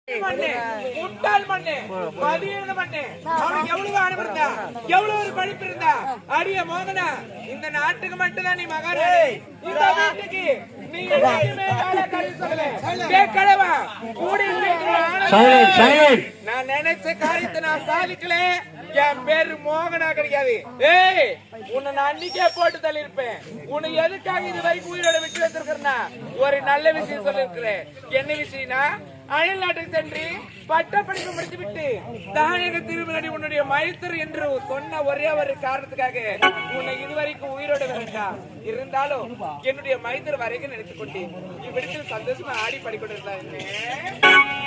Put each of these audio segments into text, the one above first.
முட்டாள் மண்ணு பதியிருந்த மண்ணு அவனுக்கு எவ்வளவு அனுப்பு இருந்தா எவ்வளவு ஒரு படிப்பு இருந்தா அடிய மோகனா இந்த நாட்டுக்கு மட்டும் தான் நீ மகாராணி இந்த வீட்டுக்கு நீ எதுவுமே வேலை கழி சொல்லல கடவா கூடி நான் நினைச்ச காரியத்தை நான் சாதிக்கல என் பேரு மோகனா கிடைக்காது ஏய் உன்னை நான் அன்னைக்கே போட்டு தள்ளி இருப்பேன் உன்னை எதுக்காக இது வரைக்கும் உயிரோட விட்டு வச்சிருக்கிறேன்னா ஒரு நல்ல விஷயம் சொல்லிருக்கிறேன் என்ன விஷயம்னா அயல் நாட்டுக்கு சென்று பட்டப்படிப்பு முடித்து விட்டு தானக திருமணி உன்னுடைய மைத்தர் என்று சொன்ன ஒரே ஒரு காரணத்துக்காக உன்னை இதுவரைக்கும் உயிரோட வேண்டாம் இருந்தாலும் என்னுடைய மைத்தர் வரைக்கும் நினைத்துக் கொண்டேன் இவ்விடத்தில் சந்தோஷமா ஆடி படிக்கொண்டிருந்தாங்க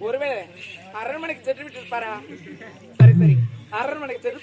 ஒருவேளை அரண்மனைக்கு சென்று விட்டு இருப்பாரா? சரி சரி அரண்மனைக்கு சென்று